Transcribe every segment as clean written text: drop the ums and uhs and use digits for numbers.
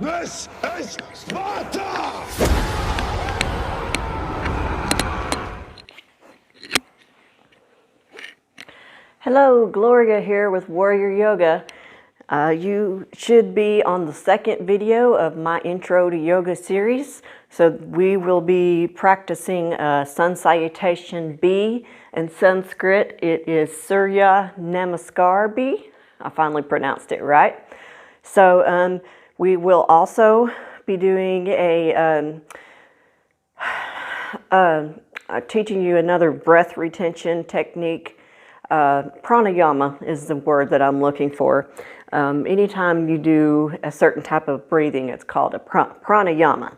This is Sparta! Hello, Gloria here with Warrior Yoga. You should be on the second video of my Intro to Yoga series. So we will be practicing Sun Salutation B. In Sanskrit, it is Surya Namaskar B. I finally pronounced it right. So we will also be doing teaching you another breath retention technique. Pranayama is the word that I'm looking for. Anytime you do a certain type of breathing, it's called a pranayama.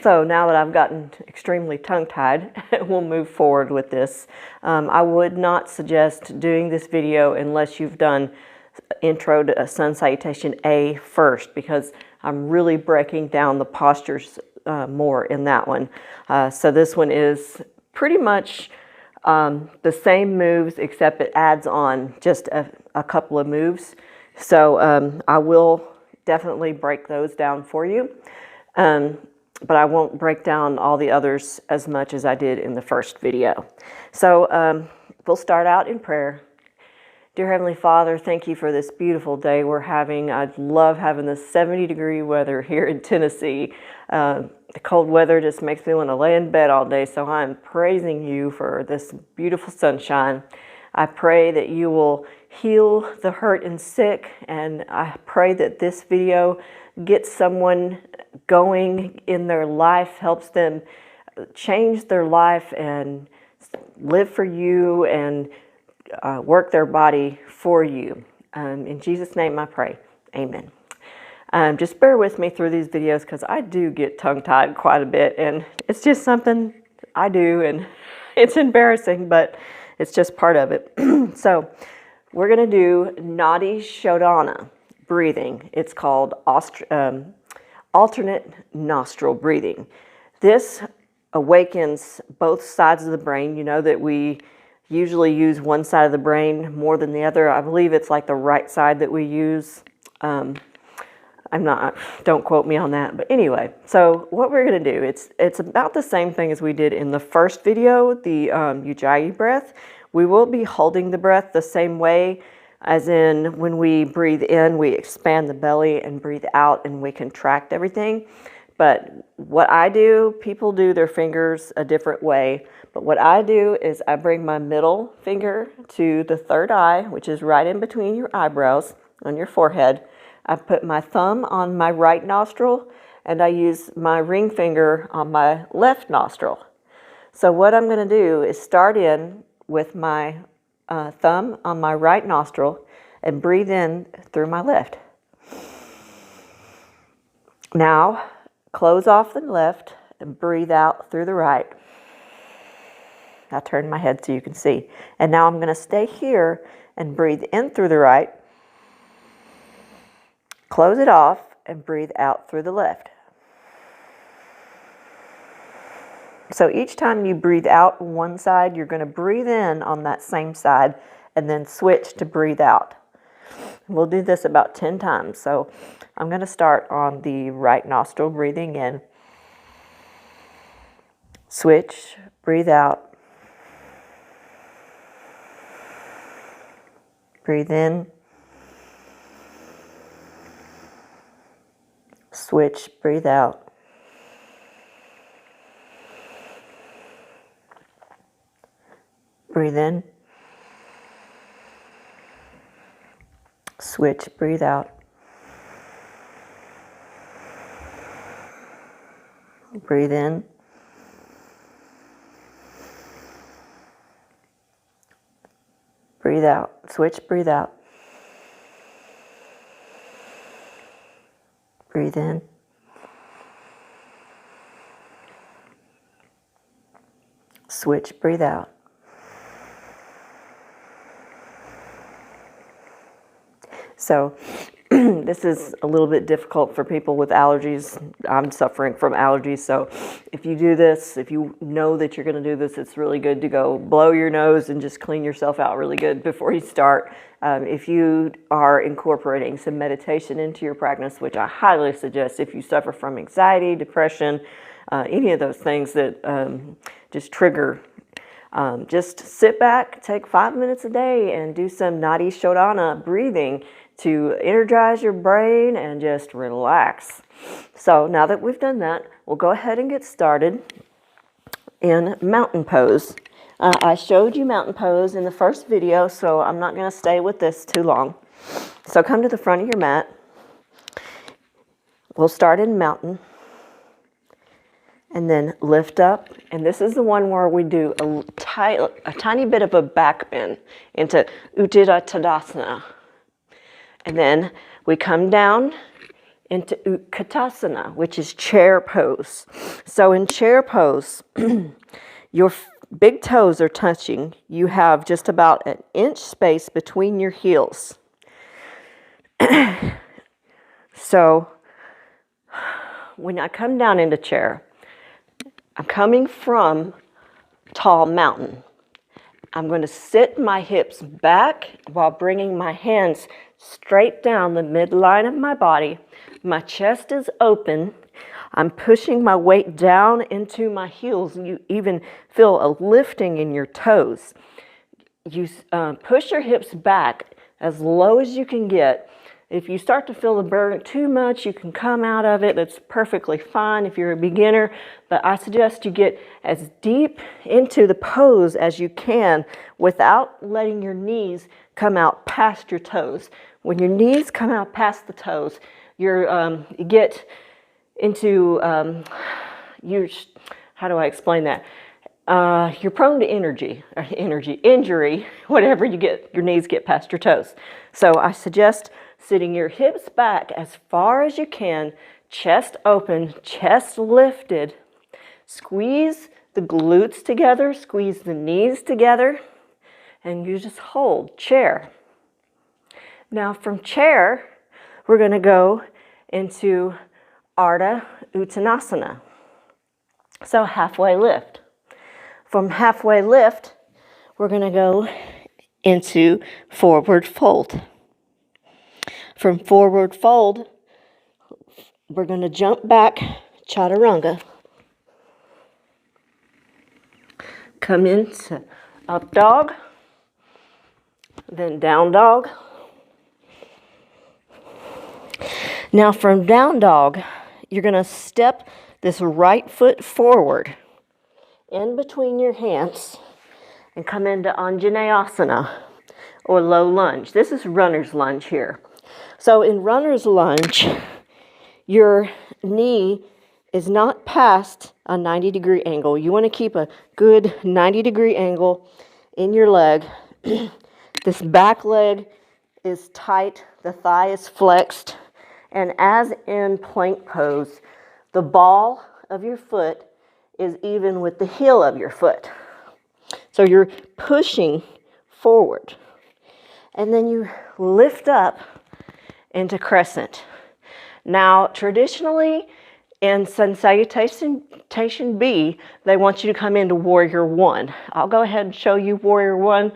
So now that I've gotten extremely tongue-tied, we'll move forward with this. I would not suggest doing this video unless you've done Intro to Sun Salutation A first, because I'm really breaking down the postures more in that one. So this one is pretty much the same moves, except it adds on just a couple of moves. So I will definitely break those down for you. But I won't break down all the others as much as I did in the first video. So we'll start out in prayer. Dear Heavenly Father, thank you for this beautiful day we're having. I love having this 70-degree weather here in Tennessee. The cold weather just makes me want to lay in bed all day, so I'm praising you for this beautiful sunshine. I pray that you will heal the hurt and sick, and I pray that this video gets someone going in their life, helps them change their life and live for you and work their body for you. In Jesus' name I pray. Amen. Just bear with me through these videos because I do get tongue-tied quite a bit, and it's just something I do, and it's embarrassing, but it's just part of it. So we're going to do Nadi Shodhana breathing. It's called alternate nostril breathing. This awakens both sides of the brain. You know that we usually use one side of the brain more than the other. I believe it's like the right side that we use. Don't quote me on that, but anyway, so what we're going to do, it's about the same thing as we did in the first video, the Ujjayi breath. We will be holding the breath the same way, as in when we breathe in, we expand the belly, and breathe out and we contract everything. But what I do, people do their fingers a different way. But what I do is I bring my middle finger to the third eye, which is right in between your eyebrows on your forehead. I put my thumb on my right nostril, and I use my ring finger on my left nostril. So what I'm going to do is start in with my thumb on my right nostril and breathe in through my left. Now, close off the left and breathe out through the right. I turn my head so you can see. And now I'm going to stay here and breathe in through the right. Close it off and breathe out through the left. So each time you breathe out one side, you're going to breathe in on that same side and then switch to breathe out. We'll do this about 10 times. So I'm going to start on the right nostril, breathing in. Switch, breathe out. Breathe in. Switch, breathe out. Breathe in. Switch, breathe out. Breathe in. Breathe out. Switch, breathe out. Breathe in. Switch, breathe out. So This is a little bit difficult for people with allergies. I'm suffering from allergies, so if you do this, if you know that you're going to do this, it's really good to go blow your nose and just clean yourself out really good before you start. If you are incorporating some meditation into your practice, which I highly suggest if you suffer from anxiety, depression, any of those things that just trigger, just sit back, take 5 minutes a day and do some Nadi Shodhana breathing to energize your brain and just relax. So now that we've done that, we'll go ahead and get started in mountain pose. I showed you mountain pose in the first video, so I'm not going to stay with this too long. So come to the front of your mat. We'll start in mountain and then lift up. And this is the one where we do a tiny bit of a back bend into Utthita Tadasana. And then we come down into Utkatasana, which is chair pose. So in chair pose, your big toes are touching. You have just about an inch space between your heels. So when I come down into chair, I'm coming from tall mountain. I'm going to sit my hips back while bringing my hands straight down the midline of my body. My chest is open. I'm pushing my weight down into my heels. You even feel a lifting in your toes. You push your hips back as low as you can get. If you start to feel the burden too much, you can come out of it. That's perfectly fine if you're a beginner, but I suggest you get as deep into the pose as you can without letting your knees come out past your toes. When your knees come out past the toes, you get into, how do I explain that? You're prone to injury, whatever you get, your knees get past your toes. So I suggest sitting your hips back as far as you can, chest open, chest lifted. Squeeze the glutes together, squeeze the knees together, and you just hold chair. Now from chair, we're going to go into Ardha Uttanasana. So halfway lift. From halfway lift, we're going to go into forward fold. From forward fold, we're going to jump back, chaturanga. Come into up dog, then down dog. Now from down dog, you're going to step this right foot forward in between your hands and come into Anjaneyasana or low lunge. This is runner's lunge here. So in runner's lunge, your knee is not past a 90-degree angle. You want to keep a good 90-degree angle in your leg. This back leg is tight, the thigh is flexed, and as in plank pose, the ball of your foot is even with the heel of your foot. So you're pushing forward. And then you lift up into Now, traditionally, in Sunsalutation B, they want you to come into Warrior One. I'll go ahead and show you Warrior One,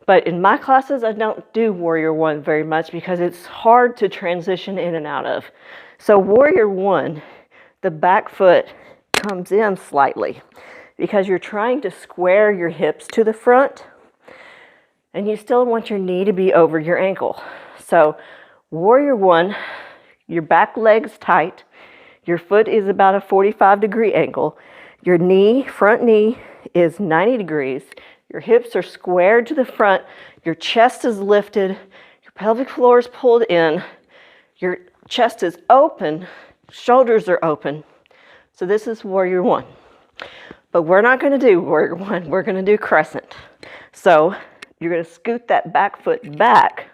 but in my classes, I don't do Warrior One very much because it's hard to transition in and out of. So Warrior One, the back foot comes in slightly because you're trying to square your hips to the front, and you still want your knee to be over your ankle. So Warrior One, your back leg's tight, your foot is about a 45-degree angle, your knee, front knee is 90 degrees, your hips are squared to the front, your chest is lifted, your pelvic floor is pulled in, your chest is open, shoulders are open. So this is Warrior One. But we're not going to do Warrior One, we're going to do crescent. So you're going to scoot that back foot back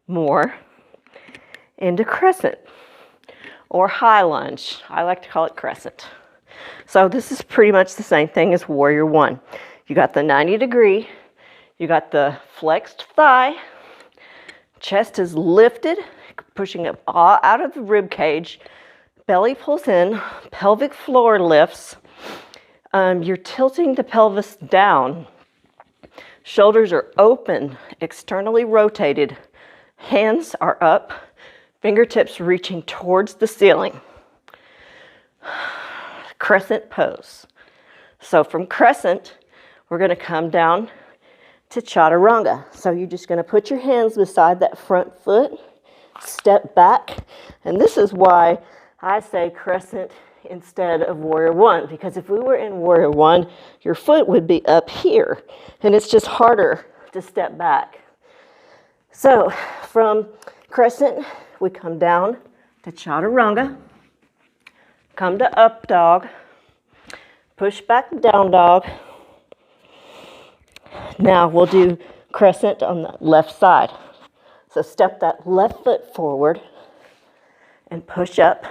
more into crescent or high lunge. I like to call it crescent. So this is pretty much the same thing as Warrior One. You got the 90-degree, you got the flexed thigh, chest is lifted, pushing it all out of the rib cage. Belly pulls in, pelvic floor lifts. You're tilting the pelvis down. Shoulders are open, externally rotated. Hands are up, fingertips reaching towards the ceiling. Crescent pose. So from crescent, we're going to come down to chaturanga. So you're just going to put your hands beside that front foot, step back, and this is why I say crescent instead of warrior one, because if we were in warrior one, your foot would be up here, and it's just harder to step back. So from crescent, we come down to chaturanga, come to up dog, push back down dog. Now we'll do crescent on the left side. So step that left foot forward and push up.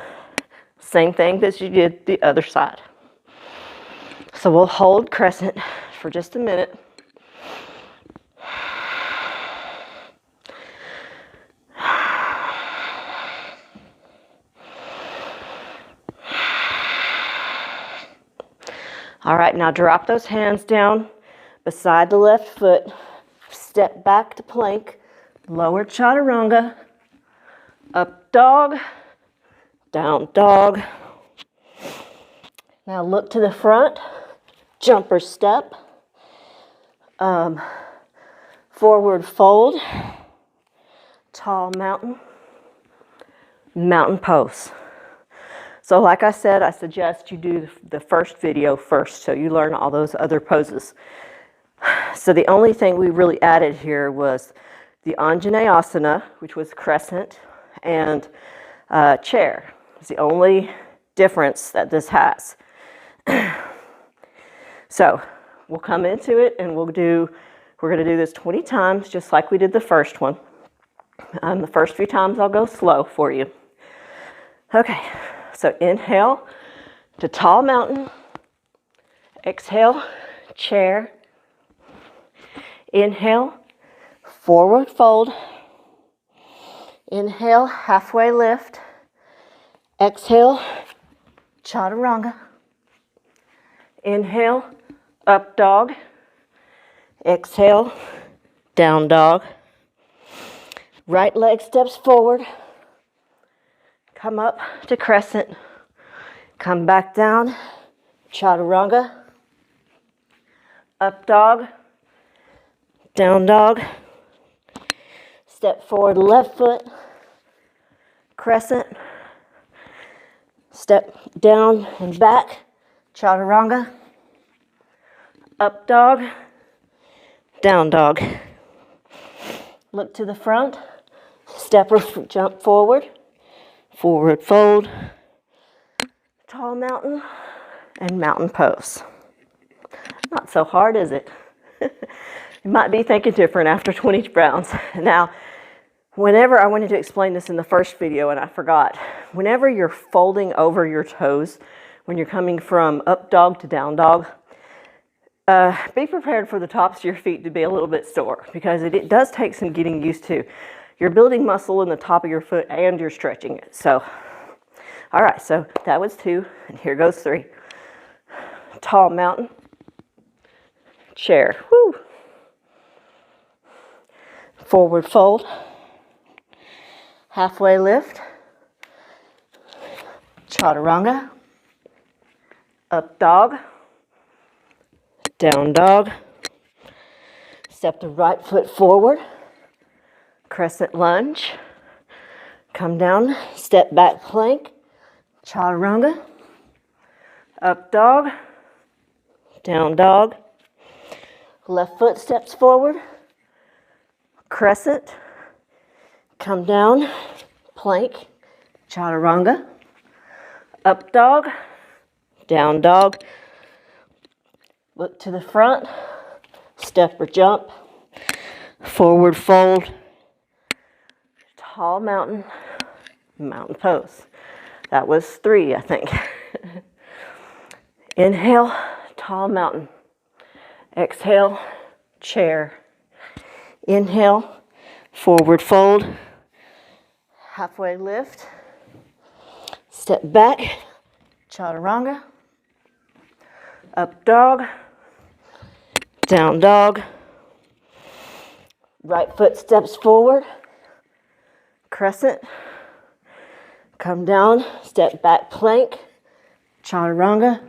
Same thing as you did the other side. So we'll hold crescent for just a minute. All right, now drop those hands down beside the left foot. Step back to plank, lower chaturanga, up dog, down dog. Now look to the front, jumper step, forward fold, tall mountain, mountain pose. So like I said, I suggest you do the first video first so you learn all those other poses. So the only thing we really added here was the Anjaneyasana, which was crescent, and chair. It's the only difference that this has. So we'll come into it and we're going to do this 20 times just like we did the first one. The first few times I'll go slow for you. Okay, so inhale to tall mountain, exhale, chair, inhale, forward fold, inhale, halfway lift, exhale, chaturanga, inhale, up dog, exhale, down dog, right leg steps forward, come up to crescent, come back down, chaturanga, up dog, down dog, step forward left foot, crescent, step down and back, chaturanga, up dog, down dog. Look to the front, step or jump forward, forward fold, tall mountain, and mountain pose. Not so hard, is it? You might be thinking different after 20 rounds. Now, whenever I wanted to explain this in the first video and I forgot, whenever you're folding over your toes, when you're coming from up dog to down dog, be prepared for the tops of your feet to be a little bit sore because it does take some getting used to. You're building muscle in the top of your foot and you're stretching it. So, all right, so that was 2, and here goes 3. Tall mountain, chair, woo. Forward fold, halfway lift, chaturanga, up dog, down dog, step the right foot forward, crescent lunge, come down, step back plank, chaturanga, up dog, down dog, left foot steps forward, crescent, come down, plank, chaturanga, up dog, down dog, look to the front, step or jump, forward fold, tall mountain, mountain pose. That was 3, I think. Inhale, tall mountain. Exhale, chair. Inhale, forward fold, halfway lift, step back, chaturanga, up dog, down dog, right foot steps forward, crescent, come down, step back plank, chaturanga,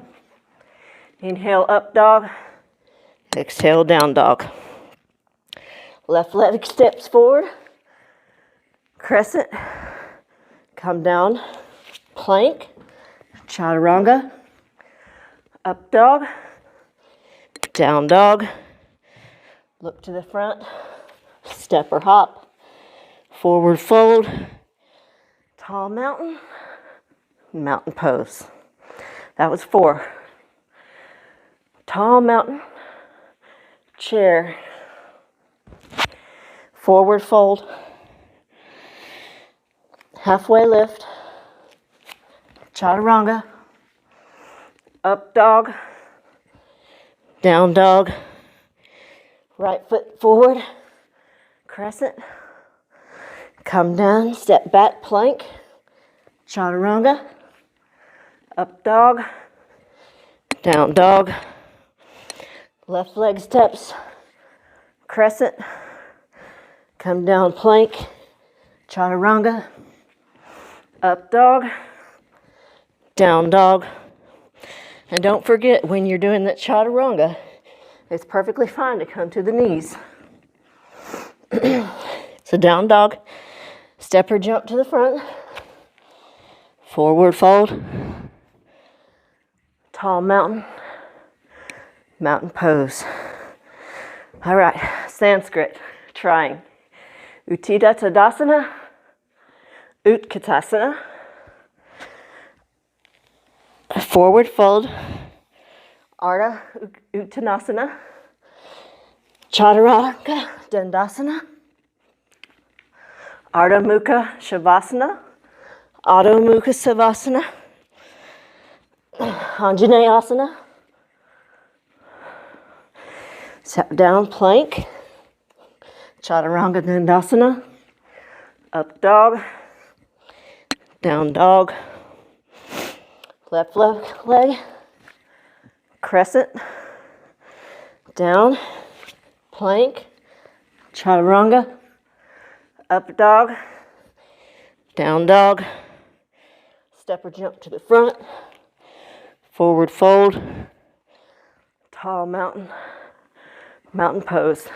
inhale up dog, exhale down dog. Left leg steps forward, crescent, come down, plank, chaturanga, up dog, down dog, look to the front, step or hop, forward fold, tall mountain, mountain pose. That was 4. Tall mountain, chair, forward fold, halfway lift, chaturanga, up dog, down dog, right foot forward, crescent, come down, step back plank, chaturanga, up dog, down dog, left leg steps, crescent, come down plank, chaturanga, up dog, down dog. And don't forget, when you're doing that chaturanga, it's perfectly fine to come to the knees. So down dog, step or jump to the front, forward fold, tall mountain, mountain pose. All right, Sanskrit, trying. Uttita Tadasana, Utkatasana, forward fold, Ardha Uttanasana, Chaturanga Dandasana, Ardha Mukha Shavasana, Adho Mukha Savasana, Anjaneyasana, step down plank, Chaturanga Dandasana, up dog, down dog, left leg, crescent, down, plank, chaturanga, up dog, down dog, step or jump to the front, forward fold, tall mountain, mountain pose.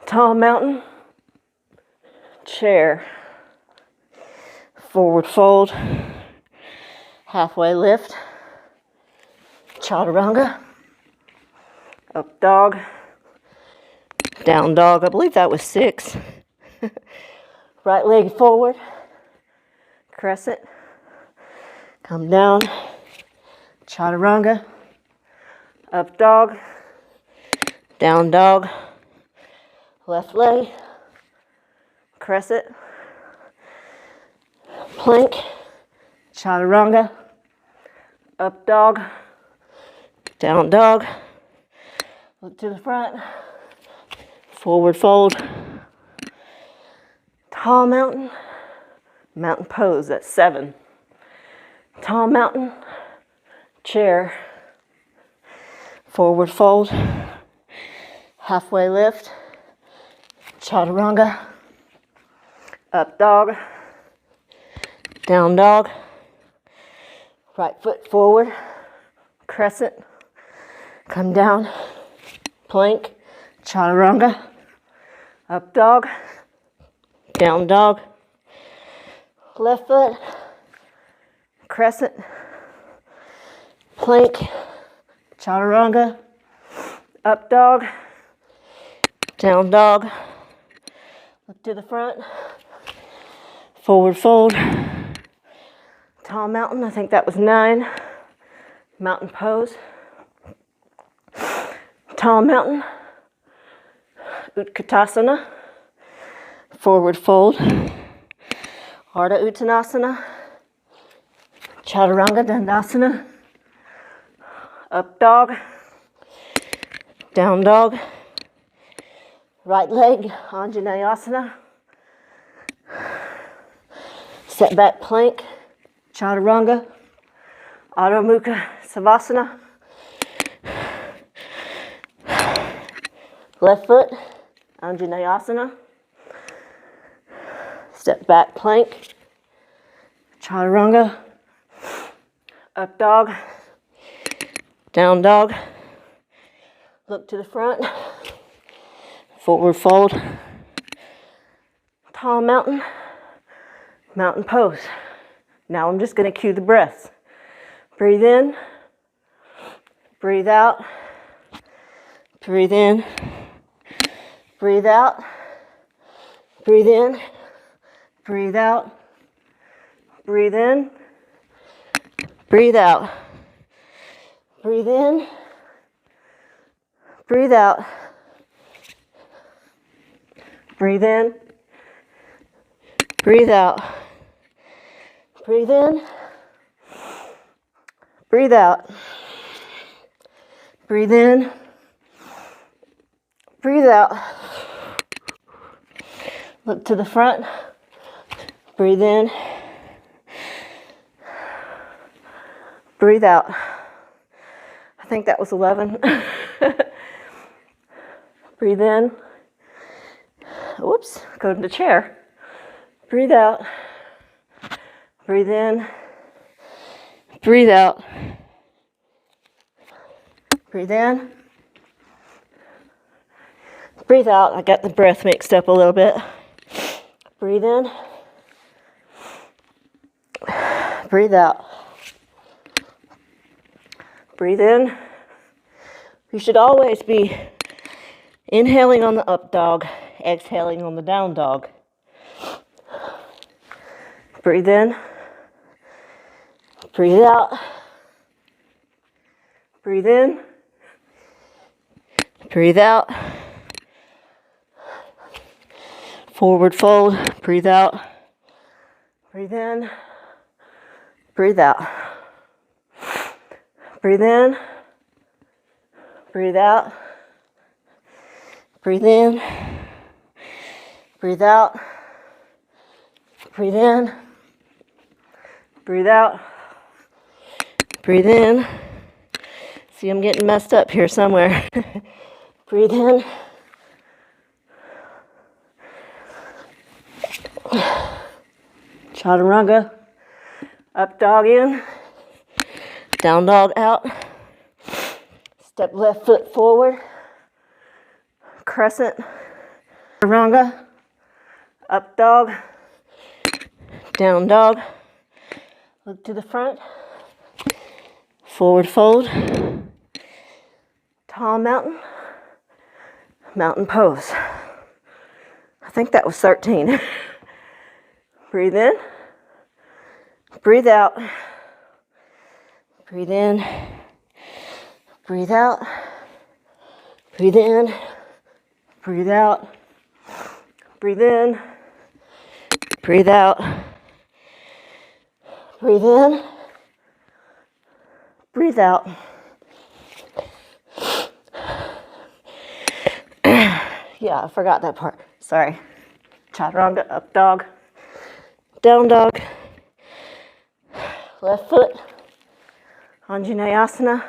Tall mountain, chair, forward fold, halfway lift, chaturanga, up dog, down dog. I believe that was 6. Right leg forward, crescent, come down, chaturanga, up dog, down dog, left leg, crescent, plank, chaturanga, up dog, down dog, look to the front, forward fold, tall mountain, mountain pose, that's 7. Tall mountain, chair, forward fold, halfway lift, chaturanga, up dog, down dog, right foot forward, crescent, come down, plank, chaturanga, up dog, down dog, left foot, crescent, plank, chaturanga, up dog, down dog, look to the front, forward fold, tall mountain, I think that was 9, mountain pose, tall mountain, Utkatasana, forward fold, Ardha Uttanasana, Chaturanga Dandasana, up dog, down dog, right leg, Anjaneyasana, Step back plank, chaturanga, Adho Mukha Savasana. Left foot, Anjaneyasana. Step back plank, chaturanga, up dog, down dog. Look to the front, forward fold, tall mountain, mountain pose. Now I'm just going to cue the breaths. Breathe in, breathe out, breathe in, breathe out, breathe in, breathe out, breathe in, breathe out, breathe in, breathe out, breathe in, breathe out, breathe in, breathe out, breathe in, breathe out. Look to the front, breathe in, breathe out. I think that was 11. Breathe in. Whoops, go to the chair. Breathe out. Breathe in. Breathe out. Breathe in. Breathe out. I got the breath mixed up a little bit. Breathe in. Breathe out. Breathe in. You should always be inhaling on the up dog, exhaling on the down dog. Breathe in. Breathe out. Breathe in. Breathe out. Forward fold. Breathe out. Breathe in. Breathe out. Breathe in. Breathe out. Breathe in. Breathe out. Breathe in. Breathe out. Breathe in. See, I'm getting messed up here somewhere. Breathe in. Chaturanga. Up dog in. Down dog out. Step left foot forward. Crescent. Chaturanga. Up dog. Down dog. Look to the front. Forward fold. Tall mountain. Mountain pose. I think that was 13. Breathe in. Breathe out. Breathe in. Breathe out. Breathe in. Breathe out. Breathe in. Breathe out. Breathe in. Breathe out. Yeah, I forgot that part. Sorry. Chaturanga, up dog, down dog, left foot, Anjaneyasana,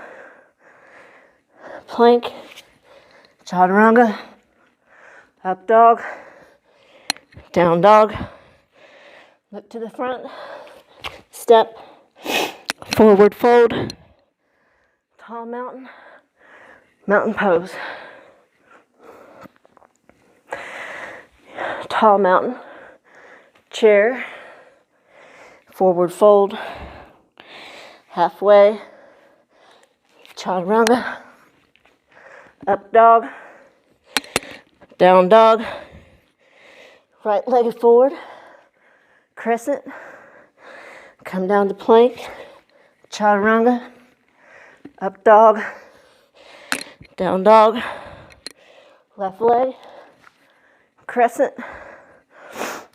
plank, chaturanga, up dog, down dog, look to the front, step, forward fold, tall mountain, mountain pose. Tall mountain, chair, forward fold, halfway, chaturanga, up dog, down dog, right leg forward, crescent, come down to plank, chaturanga, up dog, down dog, left leg, crescent,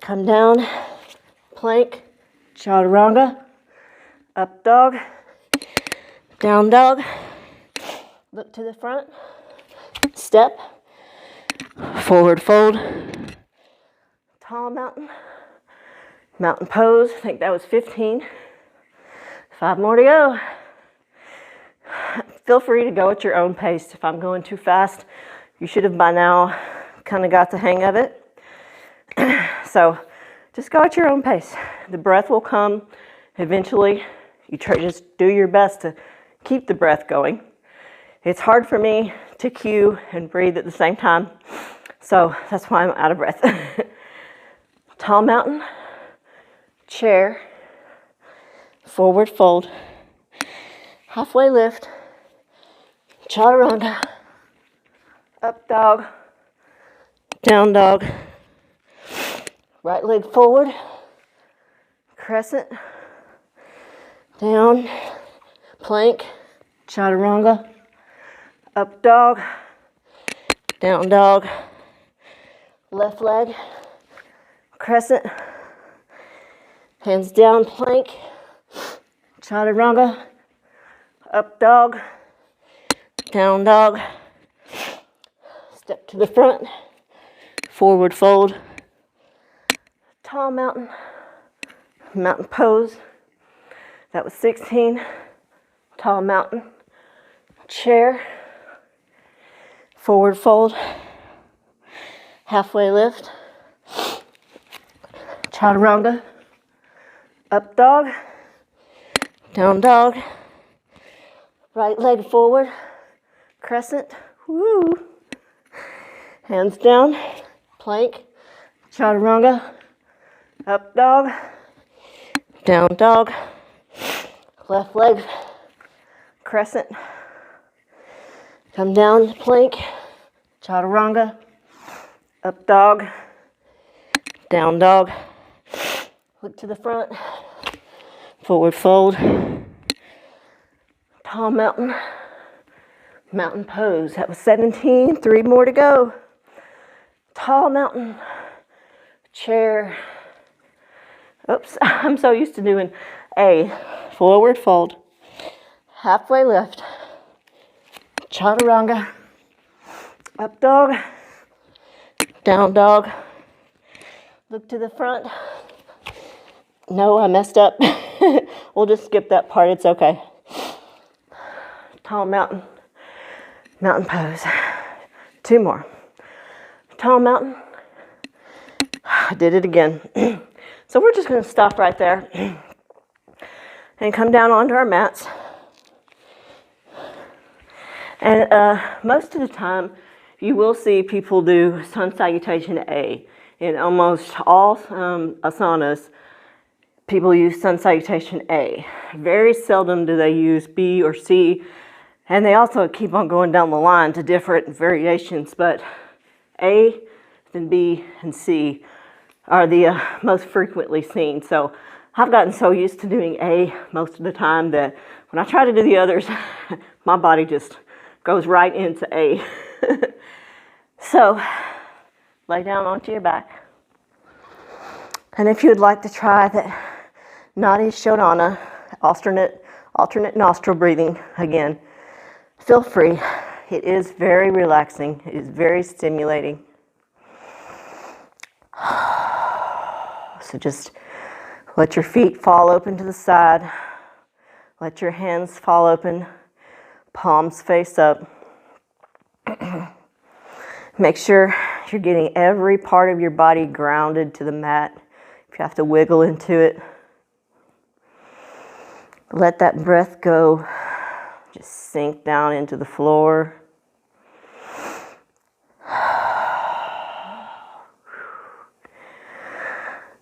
come down, plank, chaturanga, up dog, down dog, look to the front, step, forward fold, tall mountain, Mountain pose, I think that was 15. 5 more to go. Feel free to go at your own pace. If I'm going too fast, you should have by now kind of got the hang of it. So just go at your own pace. The breath will come eventually. You just do your best to keep the breath going. It's hard for me to cue and breathe at the same time, so that's why I'm out of breath. Tall mountain, chair, forward fold, halfway lift, chaturanga, up dog, down dog, right leg forward, crescent, down, plank, chaturanga, up dog, down dog, left leg, crescent, hands down, plank, chaturanga, up dog, down dog, step to the front, forward fold, tall mountain, mountain pose. That was 16. Tall mountain, chair, forward fold, halfway lift, chaturanga, up dog, down dog, right leg forward, crescent, woo, hands down, plank, chaturanga, up dog, down dog, left leg, crescent, come down, plank, chaturanga, up dog, down dog, look to the front, forward fold, tall mountain, mountain pose. That was 17, 3 more to go. Tall mountain, chair. Oops, I'm so used to doing A, forward fold, halfway lift, chaturanga, up dog, down dog, look to the front. No, I messed up. We'll just skip that part, it's okay. Tall mountain, mountain pose. 2 more. Tall mountain, I did it again. So we're just gonna stop right there and come down onto our mats. And most of the time, you will see people do sun salutation A. In almost all asanas, people use sun salutation A. Very seldom do they use B or C, and they also keep on going down the line to different variations, but A, then B, and C are the most frequently seen. So I've gotten so used to doing A most of the time that when I try to do the others, my body just goes right into A. So lay down onto your back. And if you would like to try that Nadi Shodhana, alternate nostril breathing again, feel free. It is very relaxing. It is very stimulating. So just let your feet fall open to the side. Let your hands fall open, palms face up. Make sure you're getting every part of your body grounded to the mat. If you have to wiggle into it, let that breath go. Just sink down into the floor.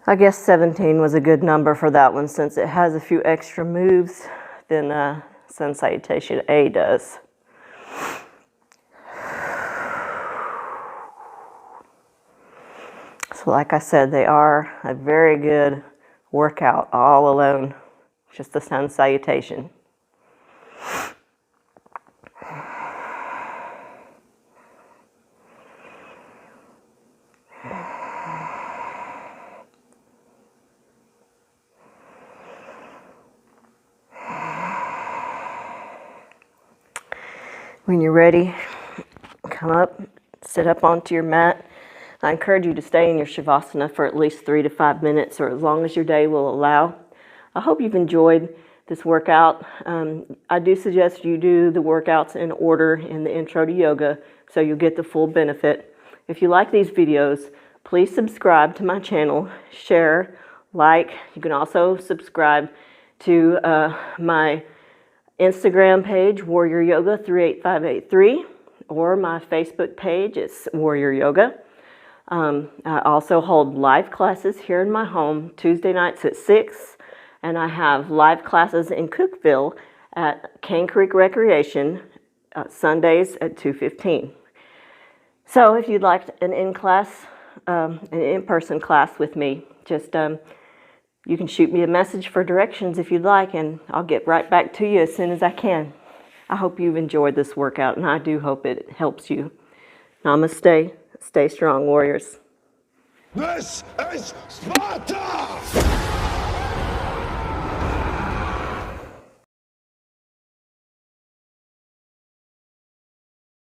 I guess 17 was a good number for that one since it has a few extra moves than Sun Salutation A does. So like I said, they are a very good workout all alone, just the Sun Salutation. When you're ready, come up, sit up onto your mat. I encourage you to stay in your Shavasana for at least 3 to 5 minutes, or as long as your day will allow. I hope you've enjoyed this workout. I do suggest you do the workouts in order in the intro to yoga so you'll get the full benefit. If you like these videos, please subscribe to my channel, share, like. You can also subscribe to my Instagram page, Warrior Yoga 38583, or my Facebook page, it's Warrior Yoga. I also hold live classes here in my home Tuesday nights at 6, and I have live classes in Cookeville at Cane Creek Recreation Sundays at 2:15. So if you'd like an in-person class with me, just you can shoot me a message for directions if you'd like, and I'll get right back to you as soon as I can. I hope you've enjoyed this workout, and I do hope it helps you. Namaste. Stay strong, warriors. This is Sparta!